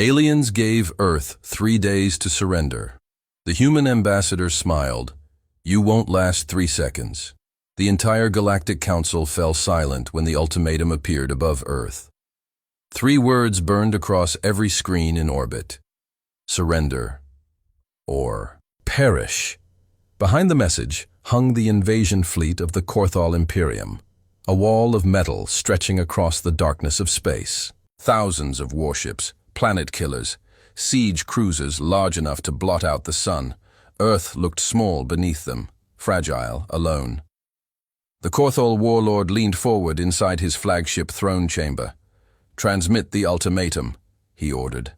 Aliens gave Earth 3 days to surrender. The human ambassador smiled. You won't last 3 seconds. The entire Galactic Council fell silent when the ultimatum appeared above Earth. 3 words burned across every screen in orbit. Surrender or perish. Behind the message hung the invasion fleet of the Korthal Imperium, a wall of metal stretching across the darkness of space. Thousands of warships, planet killers, siege cruisers large enough to blot out the sun. Earth looked small beneath them, fragile, alone. The Korthal warlord leaned forward inside his flagship throne chamber. Transmit the ultimatum, he ordered.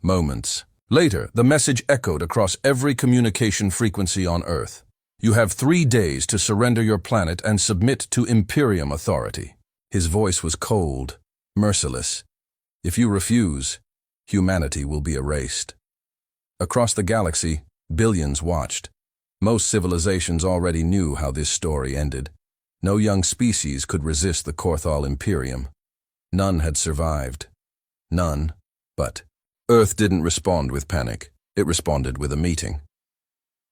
Moments later, the message echoed across every communication frequency on Earth. You have 3 days to surrender your planet and submit to Imperium authority. His voice was cold, merciless. If you refuse, humanity will be erased. Across the galaxy, billions watched. Most civilizations already knew how this story ended. No young species could resist the Korthal Imperium. None had survived. None, but Earth didn't respond with panic. It responded with a meeting.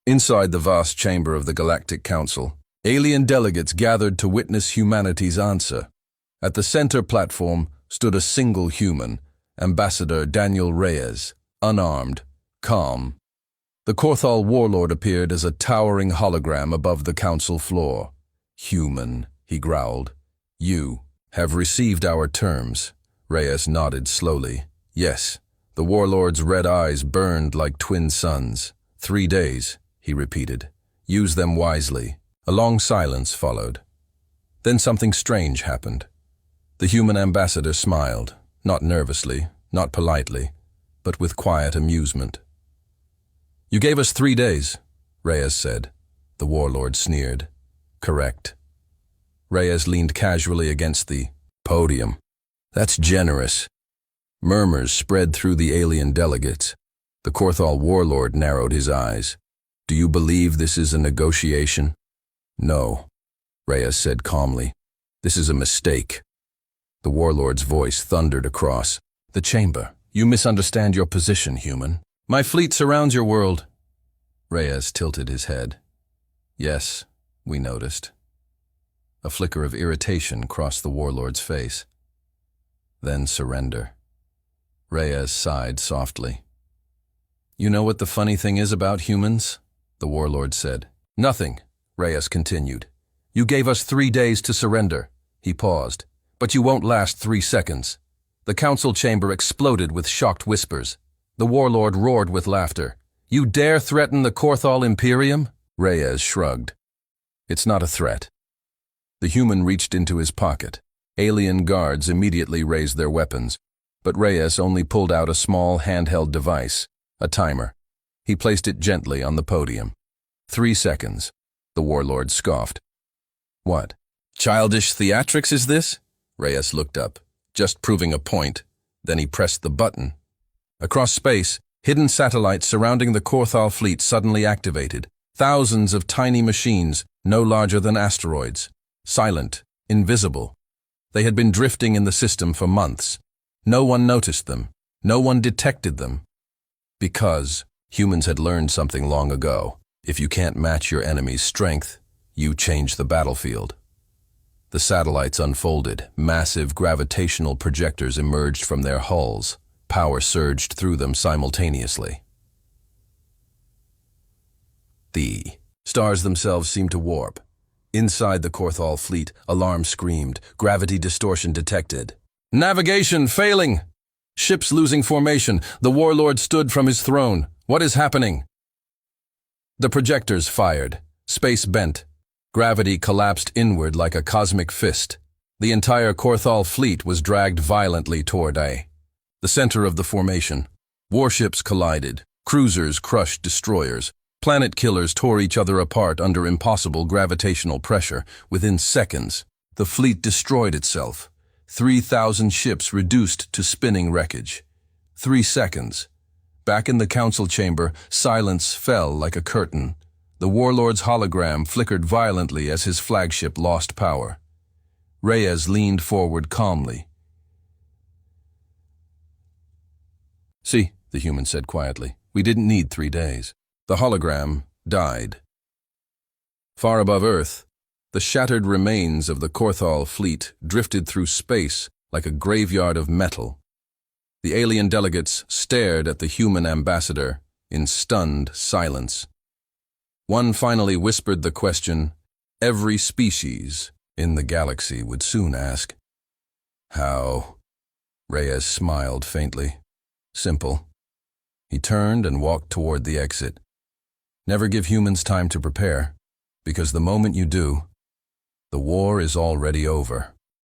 Inside the vast chamber of the Galactic Council, alien delegates gathered to witness humanity's answer. At the center platform stood a single human, Ambassador Daniel Reyes, unarmed, calm. The Korthal warlord appeared as a towering hologram above the council floor. Human, he growled. You have received our terms. Reyes nodded slowly. Yes. The warlord's red eyes burned like twin suns. 3 days, he repeated. Use them wisely. A long silence followed. Then something strange happened. The human ambassador smiled, not nervously, not politely, but with quiet amusement. You gave us 3 days, Reyes said. The warlord sneered. Correct. Reyes leaned casually against the podium. That's generous. Murmurs spread through the alien delegates. The Korthal warlord narrowed his eyes. Do you believe this is a negotiation? No, Reyes said calmly. This is a mistake. The warlord's voice thundered across the chamber. You misunderstand your position, human. My fleet surrounds your world. Reyes tilted his head. Yes, we noticed. A flicker of irritation crossed the warlord's face. Then surrender. Reyes sighed softly. You know what the funny thing is about humans? The warlord said. Nothing, Reyes continued. You gave us 3 days to surrender. He paused. But you won't last 3 seconds. The council chamber exploded with shocked whispers. The warlord roared with laughter. You dare threaten the Korthal Imperium? Reyes shrugged. It's not a threat. The human reached into his pocket. Alien guards immediately raised their weapons, but Reyes only pulled out a small handheld device, a timer. He placed it gently on the podium. 3 seconds. The warlord scoffed. What? Childish theatrics is this? Reyes looked up, just proving a point. Then he pressed the button. Across space, hidden satellites surrounding the Korthal fleet suddenly activated. Thousands of tiny machines, no larger than asteroids. Silent, invisible. They had been drifting in the system for months. No one noticed them. No one detected them. Because humans had learned something long ago. If you can't match your enemy's strength, you change the battlefield. The satellites unfolded. Massive gravitational projectors emerged from their hulls. Power surged through them simultaneously. The stars themselves seemed to warp. Inside the Korthal fleet, alarm screamed. Gravity distortion detected. Navigation failing! Ships losing formation. The warlord stood from his throne. What is happening? The projectors fired. Space bent. Gravity collapsed inward like a cosmic fist. The entire Korthal fleet was dragged violently toward the center of the formation. Warships collided. Cruisers crushed destroyers. Planet killers tore each other apart under impossible gravitational pressure. Within seconds, the fleet destroyed itself. 3,000 ships reduced to spinning wreckage. 3 seconds. Back in the council chamber, silence fell like a curtain. The warlord's hologram flickered violently as his flagship lost power. Reyes leaned forward calmly. See, the human said quietly, we didn't need 3 days. The hologram died. Far above Earth, the shattered remains of the Korthal fleet drifted through space like a graveyard of metal. The alien delegates stared at the human ambassador in stunned silence. One finally whispered the question every species in the galaxy would soon ask. How? Reyes smiled faintly. Simple. He turned and walked toward the exit. Never give humans time to prepare, because the moment you do, the war is already over.